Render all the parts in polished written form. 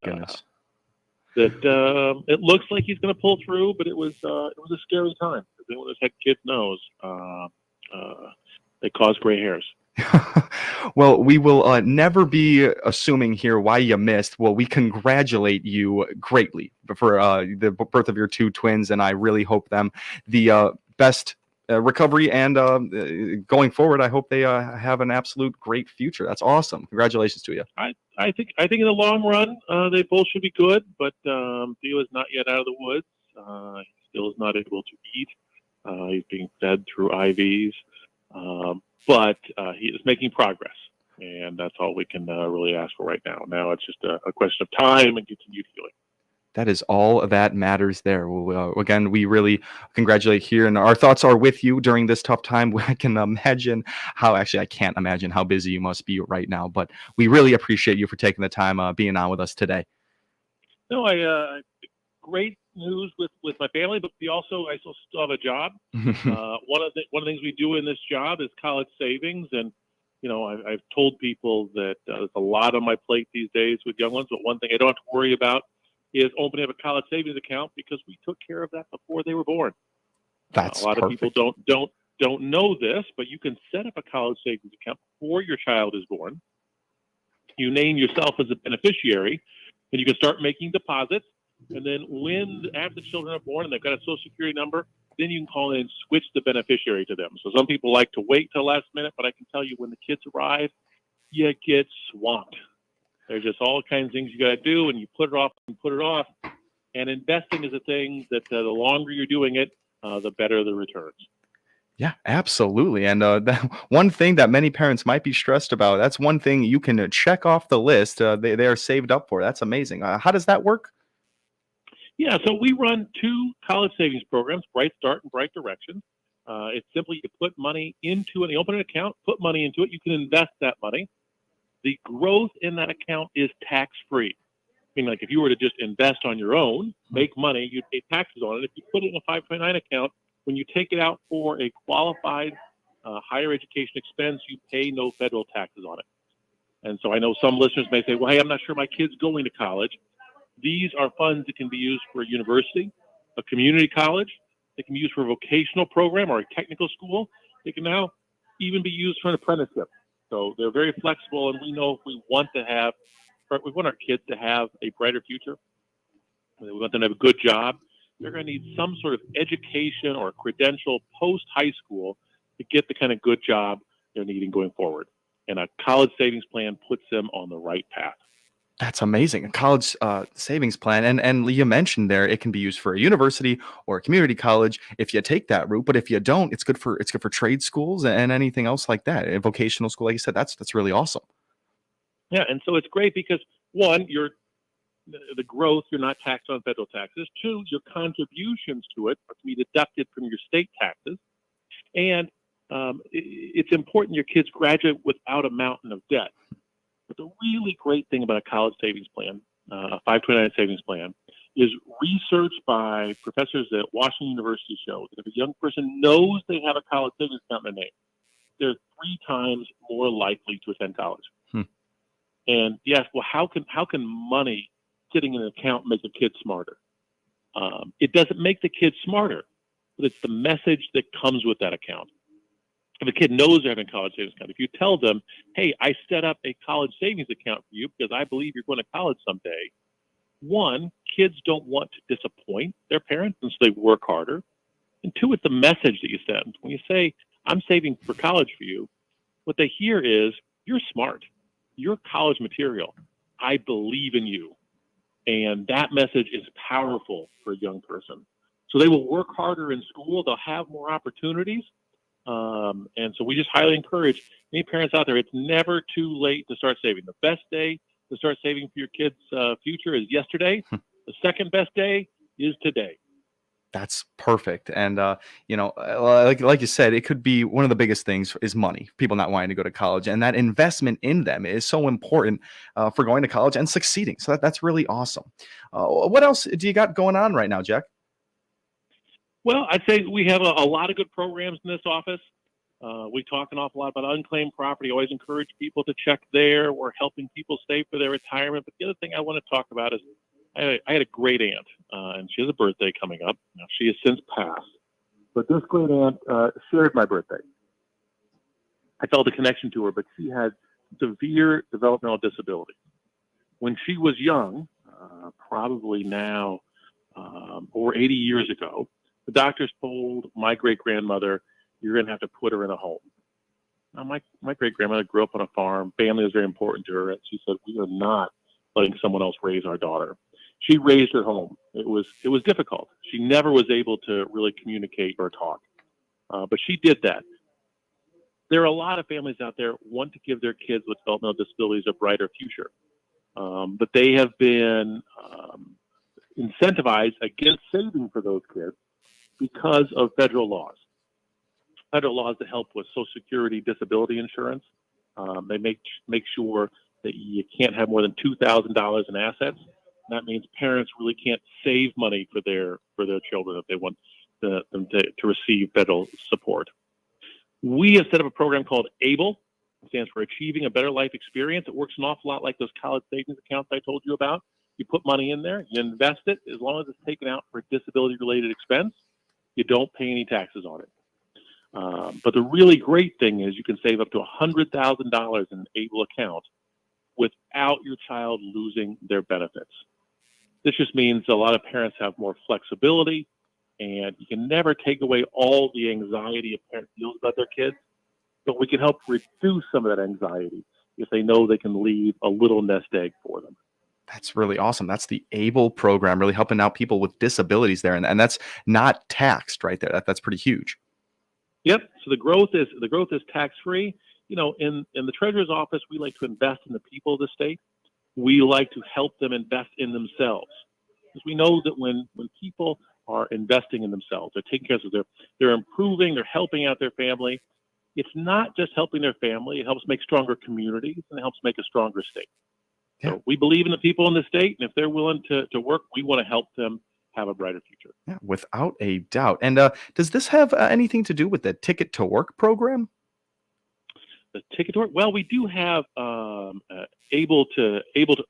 Goodness. that it looks like he's going to pull through, but it was a scary time. Anyone who's had kids knows they cause gray hairs. Well, we will never be assuming here why you missed. Well, we congratulate you greatly for the birth of your two twins, and I really hope them the best recovery and going forward. I hope they have an absolute great future. That's awesome. Congratulations to you. I think in the long run they both should be good, but Theo is not yet out of the woods. He still is not able to eat. He's being fed through IVs. But he is making progress, and that's all we can really ask for right now. Now it's just a question of time and continued healing. That is all that matters there. Again, we really congratulate here, and our thoughts are with you during this tough time. I can imagine I can't imagine how busy you must be right now, but we really appreciate you for taking the time being on with us today. No, great news with my family, but I still have a job. One of the things we do in this job is college savings, and I've told people that there's a lot on my plate these days with young ones, but one thing I don't have to worry about is opening up a college savings account because we took care of that before they were born. That's a lot perfect. of people don't know this, but you can set up a college savings account before your child is born. You name yourself as a beneficiary, and you can start making deposits. And then after the children are born and they've got a Social Security number, then you can call in and switch the beneficiary to them. So some people like to wait till the last minute, but I can tell you when the kids arrive, you get swamped. There's just all kinds of things you got to do, and you put it off and put it off. And investing is a thing that the longer you're doing it, the better the returns. Yeah, absolutely. And one thing that many parents might be stressed about, that's one thing you can check off the list. They are saved up for. That's amazing. How does that work? Yeah, so we run two college savings programs, Bright Start and Bright Directions. It's simply you put money into it, you open an account, put money into it, you can invest that money. The growth in that account is tax-free. I mean, like if you were to just invest on your own, make money, you'd pay taxes on it. If you put it in a 529 account, when you take it out for a qualified higher education expense, you pay no federal taxes on it. And so I know some listeners may say, well, hey, I'm not sure my kid's going to college. These are funds that can be used for a university, a community college. They can be used for a vocational program or a technical school. They can now even be used for an apprenticeship. So they're very flexible, and we know if we want our kids to have a brighter future, we want them to have a good job, they're going to need some sort of education or credential post-high school to get the kind of good job they're needing going forward. And a college savings plan puts them on the right path. That's amazing. A college savings plan. And you mentioned there, it can be used for a university or a community college if you take that route. But if you don't, it's good for trade schools and anything else like that. A vocational school, like you said, that's really awesome. Yeah, and so it's great because one, the growth, you're not taxed on federal taxes. Two, your contributions to it are to be deducted from your state taxes. And it's important your kids graduate without a mountain of debt. But the really great thing about a college savings plan, a 529 savings plan, is research by professors at Washington University show that if a young person knows they have a college savings account in their name, they're 3 times more likely to attend college. And yes, well, how can money sitting in an account make a kid smarter? It doesn't make the kid smarter, but it's the message that comes with that account. If a kid knows they're having a college savings account, if you tell them, hey, I set up a college savings account for you because I believe you're going to college someday, one, kids don't want to disappoint their parents, and so they work harder. And two, it's the message that you send. When you say, I'm saving for college for you, what they hear is, you're smart. You're college material. I believe in you. And that message is powerful for a young person. So they will work harder in school. They'll have more opportunities. And so we just highly encourage any parents out there, it's never too late to start saving. The best day to start saving for your kids' future is yesterday. The second best day is today. That's perfect. And, like you said, it could be one of the biggest things is money, people not wanting to go to college. And that investment in them is so important for going to college and succeeding. So that's really awesome. What else do you got going on right now, Jack? Well, I'd say we have a lot of good programs in this office. We talk an awful lot about unclaimed property. Always encourage people to check there. We're helping people save for their retirement. But the other thing I want to talk about is I had a great aunt, and she has a birthday coming up. Now, she has since passed. But this great aunt shared my birthday. I felt a connection to her, but she had severe developmental disability. When she was young, probably now over 80 years ago, the doctors told my great-grandmother, you're going to have to put her in a home. Now, my great-grandmother grew up on a farm. Family was very important to her, and she said, we are not letting someone else raise our daughter. She raised her home. It was difficult. She never was able to really communicate or talk, but she did that. There are a lot of families out there who want to give their kids with developmental disabilities a brighter future, but they have been incentivized against saving for those kids because of federal laws. Federal laws that help with Social Security disability insurance. They make sure that you can't have more than $2,000 in assets. That means parents really can't save money for their children if they want them to receive federal support. We have set up a program called ABLE. It stands for Achieving a Better Life Experience. It works an awful lot like those college savings accounts I told you about. You put money in there, you invest it. As long as it's taken out for disability-related expense, you don't pay any taxes on it. But the really great thing is you can save up to $100,000 in an ABLE account without your child losing their benefits. This just means a lot of parents have more flexibility, and you can never take away all the anxiety a parent feels about their kids, but we can help reduce some of that anxiety if they know they can leave a little nest egg for them. That's really awesome. That's the ABLE program, really helping out people with disabilities there, and that's not taxed right there. That's pretty huge. Yep. So the growth is tax-free. You know, in the Treasurer's office, we like to invest in the people of the state. We like to help them invest in themselves, because we know that when people are investing in themselves, they're taking care of they're improving, they're helping out their family. It's not just helping their family; it helps make stronger communities and it helps make a stronger state. Yeah. So we believe in the people in the state, and if they're willing to work, we want to help them have a brighter future. Yeah, without a doubt. And does this have anything to do with the Ticket to Work program? The Ticket to Work? Well, we do have able to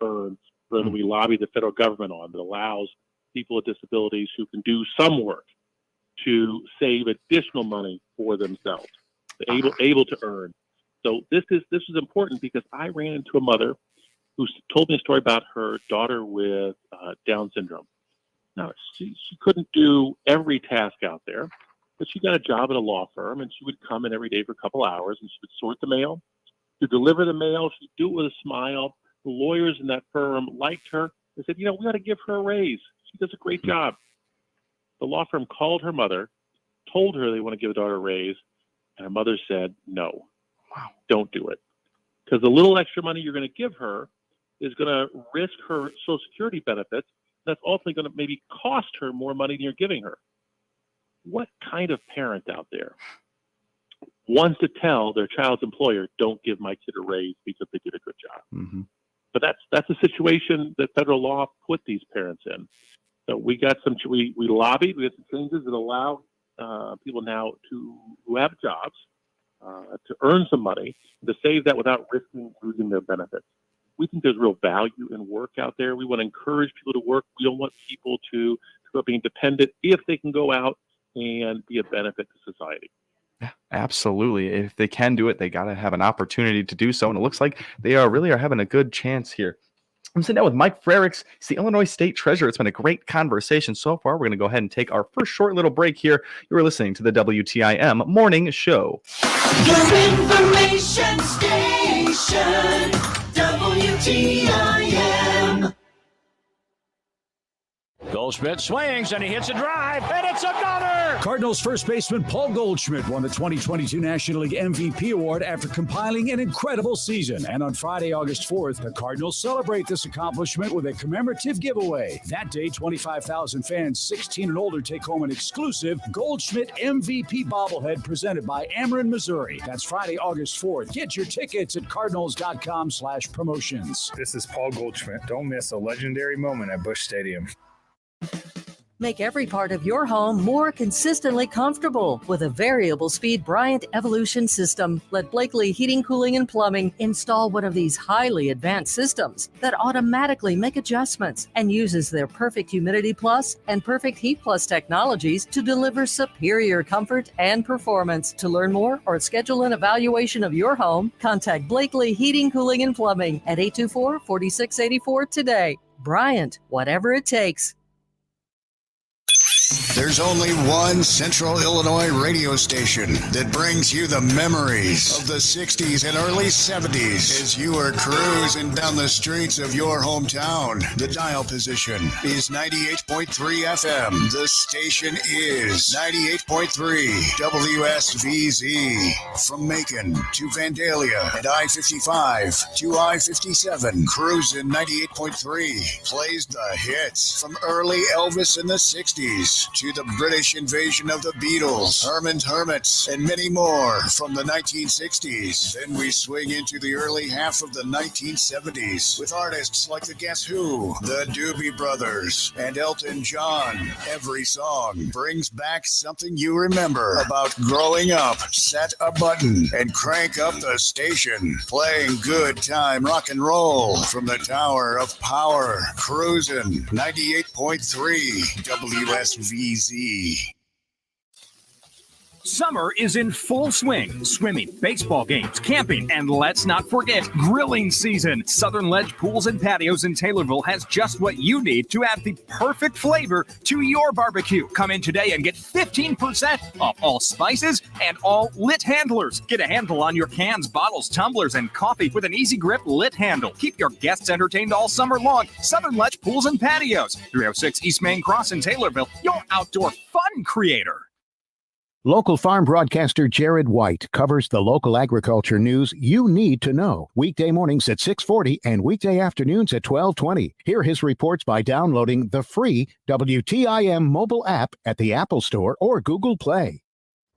earn that we lobby the federal government on, that allows people with disabilities who can do some work to save additional money for themselves. Able to earn. So this is important, because I ran into a mother who told me a story about her daughter with Down syndrome. Now, she couldn't do every task out there, but she got a job at a law firm, and she would come in every day for a couple hours, and she would sort the mail. To deliver the mail, she'd do it with a smile. The lawyers in that firm liked her. They said, we ought to give her a raise. She does a great job. The law firm called her mother, told her they want to give her daughter a raise, and her mother said, no, don't do it. Because the little extra money you're going to give her is going to risk her Social Security benefits. That's ultimately going to maybe cost her more money than you're giving her. What kind of parent out there wants to tell their child's employer, don't give my kid a raise because they did a good job? Mm-hmm. But that's a situation that federal law put these parents in. So we got we lobbied, we had some changes that allow people now who have jobs to earn some money, to save that without risking losing their benefits. We think there's real value in work out there. We want to encourage people to work. We don't want people to grow up being dependent if they can go out and be a benefit to society. Yeah, absolutely. If they can do it, they got to have an opportunity to do so. And it looks like they really are having a good chance here. I'm sitting down with Mike Frericks. He's the Illinois State Treasurer. It's been a great conversation so far. We're going to go ahead and take our first short little break here. You are listening to the WTIM Morning Show. Your information station, WTIM. Goldschmidt swings and he hits a drive, and it's another! Cardinals first baseman Paul Goldschmidt won the 2022 National League MVP award after compiling an incredible season. And on Friday, August 4th, the Cardinals celebrate this accomplishment with a commemorative giveaway. That day, 25,000 fans 16 and older take home an exclusive Goldschmidt MVP bobblehead presented by Ameren, Missouri. That's Friday, August 4th. Get your tickets at cardinals.com/promotions. This is Paul Goldschmidt. Don't miss a legendary moment at Busch Stadium. Make every part of your home more consistently comfortable with a variable speed Bryant Evolution system. Let Blakely Heating, Cooling, and Plumbing install one of these highly advanced systems that automatically make adjustments and uses their Perfect Humidity Plus and Perfect Heat Plus technologies to deliver superior comfort and performance. To learn more or schedule an evaluation of your home, contact Blakely Heating, Cooling, and Plumbing at 824-4684 today. Bryant, whatever it takes. There's only one Central Illinois radio station that brings you the memories of the 60s and early 70s as you are cruising down the streets of your hometown. The dial position is 98.3 FM. The station is 98.3 WSVZ. From Macon to Vandalia and I-55 to I-57, cruising 98.3 plays the hits from early Elvis in the 60s to the British invasion of the Beatles, Herman's Hermits, and many more from the 1960s. Then we swing into the early half of the 1970s with artists like the Guess Who, the Doobie Brothers, and Elton John. Every song brings back something you remember about growing up. Set a button and crank up the station, playing good time rock and roll from the Tower of Power, cruising 98.3 WSVZ. Summer is in full swing. Swimming, baseball games, camping, and let's not forget grilling season. Southern Ledge Pools and Patios in Taylorville has just what you need to add the perfect flavor to your barbecue. Come in today and get 15% off all spices and all lit handlers. Get a handle on your cans, bottles, tumblers, and coffee with an easy grip lit handle. Keep your guests entertained all summer long. Southern Ledge Pools and Patios, 306 East Main Cross in Taylorville, your outdoor fun creator. Local farm broadcaster Jared White covers the local agriculture news you need to know. Weekday mornings at 6:40 and weekday afternoons at 12:20. Hear his reports by downloading the free WTIM mobile app at the Apple Store or Google Play.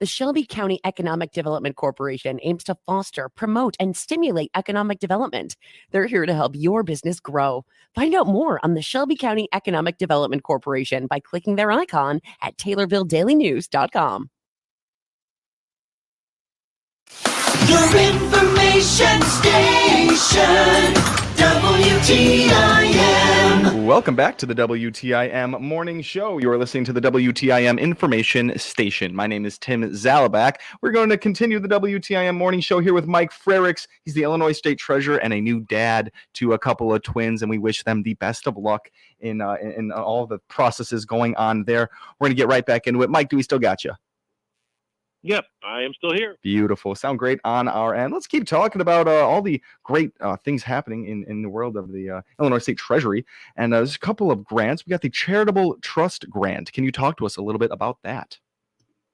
The Shelby County Economic Development Corporation aims to foster, promote, and stimulate economic development. They're here to help your business grow. Find out more on the Shelby County Economic Development Corporation by clicking their icon at TaylorvilleDailyNews.com. Your information station, WTIM. Welcome back to the WTIM Morning Show. You are listening to the WTIM Information Station. My name is Tim Zalabak. We're going to continue the WTIM Morning Show here with Mike Frericks. He's the Illinois State Treasurer and a new dad to a couple of twins, and we wish them the best of luck in all the processes going on there. We're going to get right back into it. Mike, do we still got you? Yep, I am still here. Beautiful. Sound great on our end. Let's keep talking about all the great things happening in the world of the Illinois State Treasury. And there's a couple of grants. We got the Charitable Trust Grant. Can you talk to us a little bit about that?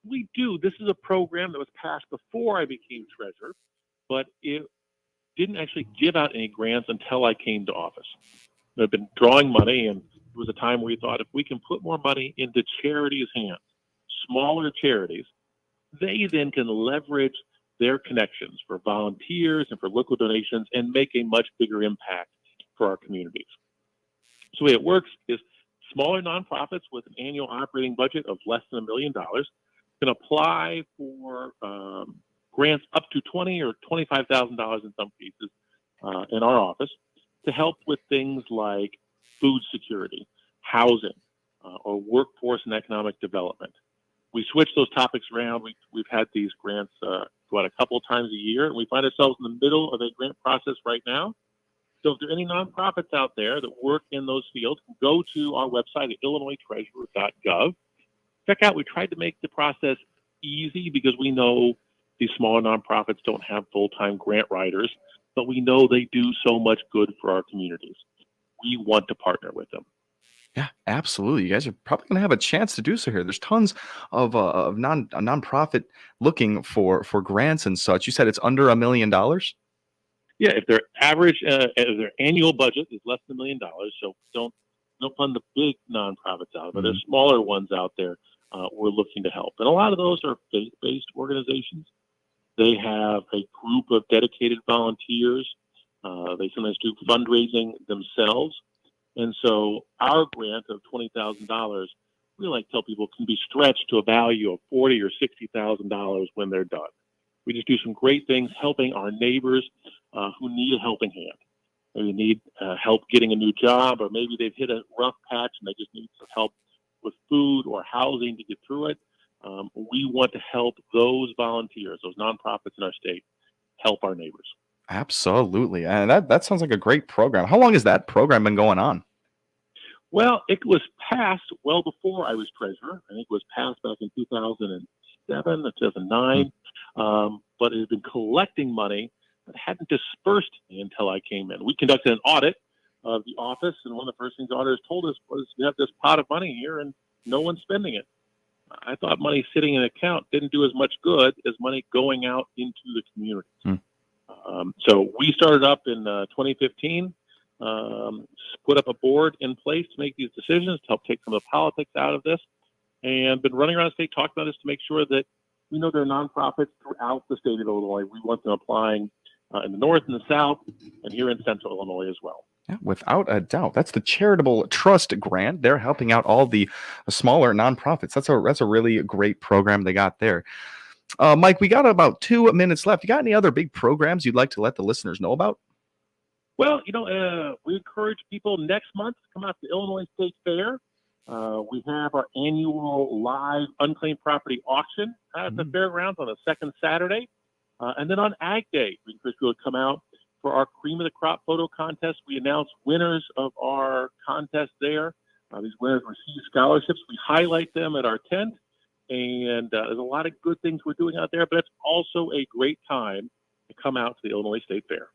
We do. This is a program that was passed before I became treasurer, but it didn't actually give out any grants until I came to office. I've been drawing money, and it was a time where we thought if we can put more money into charities' hands, smaller charities, they then can leverage their connections for volunteers and for local donations and make a much bigger impact for our communities. So the way it works is smaller nonprofits with an annual operating budget of less than $1 million can apply for grants up to $20,000 or $25,000 in some cases in our office to help with things like food security, housing, or workforce and economic development. We switch those topics around. We've had these grants go out a couple of times a year, and we find ourselves in the middle of a grant process right now. So if there are any nonprofits out there that work in those fields, go to our website at illinoistreasurer.gov. Check out, we tried to make the process easy because we know these smaller nonprofits don't have full-time grant writers, but we know they do so much good for our communities. We want to partner with them. Yeah, absolutely. You guys are probably going to have a chance to do so here. There's tons of nonprofit looking for grants and such. You said it's under $1 million? Yeah, if their average, if their annual budget is less than $1 million, so don't fund the big nonprofits out, but there's smaller ones out there we're looking to help. And a lot of those are faith-based organizations. They have a group of dedicated volunteers. They sometimes do fundraising themselves. And so our grant of $20,000 we like to tell people, can be stretched to a value of $40,000 or $60,000 when they're done. We just do some great things helping our neighbors who need a helping hand. Maybe need help getting a new job, or maybe they've hit a rough patch and they just need some help with food or housing to get through it. We want to help those volunteers, those nonprofits in our state, help our neighbors. Absolutely. And that sounds like a great program. How long has that program been going on? Well, it was passed well before I was treasurer. I think it was passed back in 2007 or 2009. But it had been collecting money that hadn't dispersed until I came in. We conducted an audit of the office, and one of the first things the auditors told us was, we have this pot of money here and no one's spending it. I thought money sitting in an account didn't do as much good as money going out into the communities. So we started up in 2015, put up a board in place to make these decisions, to help take some of the politics out of this, and been running around the state talking about this to make sure that we know there are nonprofits throughout the state of Illinois. We want them applying in the north and the south, and here in central Illinois as well. Yeah, without a doubt. That's the Charitable Trust Grant. They're helping out all the smaller nonprofits. That's a really great program they got there. Mike, we got about 2 minutes left. You got any other big programs you'd like to let the listeners know about? Well, we encourage people next month to come out to the Illinois State Fair. We have our annual live unclaimed property auction at the fairgrounds on the second Saturday. And then on Ag Day, we encourage people to come out for our Cream of the Crop photo contest. We announce winners of our contest there. These winners receive scholarships. We highlight them at our tent. And there's a lot of good things we're doing out there, but it's also a great time to come out to the Illinois State Fair.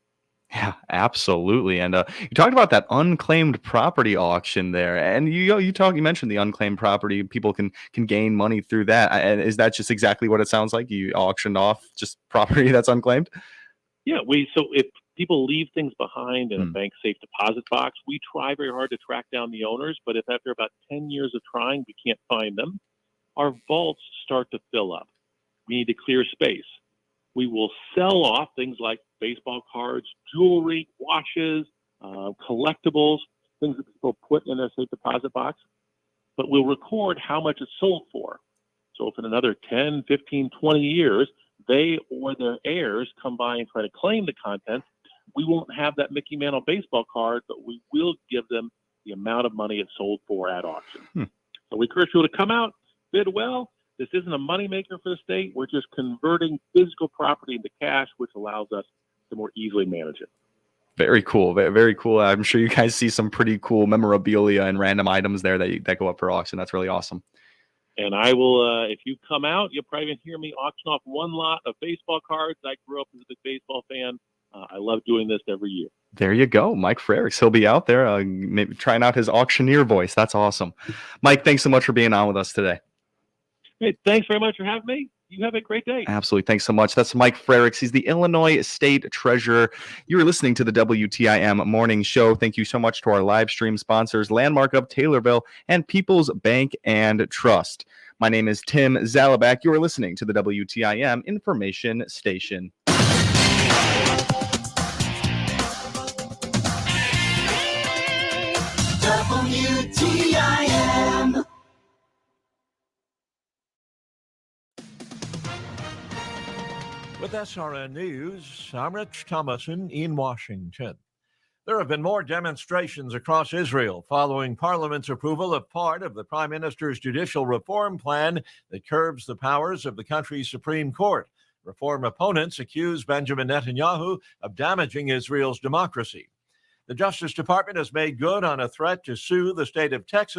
Yeah, absolutely. And you talked about that unclaimed property auction there, and you mentioned the unclaimed property. People can gain money through that. And is that just exactly what it sounds like? You auctioned off just property that's unclaimed? Yeah, so if people leave things behind in a bank safe deposit box, we try very hard to track down the owners. But if after about 10 years of trying we can't find them, our vaults start to fill up. We need to clear space. We will sell off things like baseball cards, jewelry, watches, collectibles, things that people put in their safe deposit box. But we'll record how much it's sold for. So if in another 10, 15, 20 years, they or their heirs come by and try to claim the contents, we won't have that Mickey Mantle baseball card, but we will give them the amount of money it sold for at auction. So we encourage people to come out, bid well. This isn't a moneymaker for the state. We're just converting physical property into cash, which allows us to more easily manage it. Very cool. Very cool. I'm sure you guys see some pretty cool memorabilia and random items there that go up for auction. That's really awesome. And I will, if you come out, you'll probably hear me auction off one lot of baseball cards. I grew up as a big baseball fan. I love doing this every year. There you go. Mike Frericks. He'll be out there maybe trying out his auctioneer voice. That's awesome. Mike, thanks so much for being on with us today. Hey, thanks very much for having me. You have a great day. Absolutely. Thanks so much. That's Mike Frericks. He's the Illinois State Treasurer. You are listening to the WTIM Morning Show. Thank you so much to our live stream sponsors, Landmark of Taylorville and People's Bank and Trust. My name is Tim Zalabak. You are listening to the WTIM Information Station. WTIM. With SRN News, I'm Rich Thomason in Washington. There have been more demonstrations across Israel following Parliament's approval of part of the Prime Minister's judicial reform plan that curbs the powers of the country's Supreme Court. Reform opponents accuse Benjamin Netanyahu of damaging Israel's democracy. The Justice Department has made good on a threat to sue the state of Texas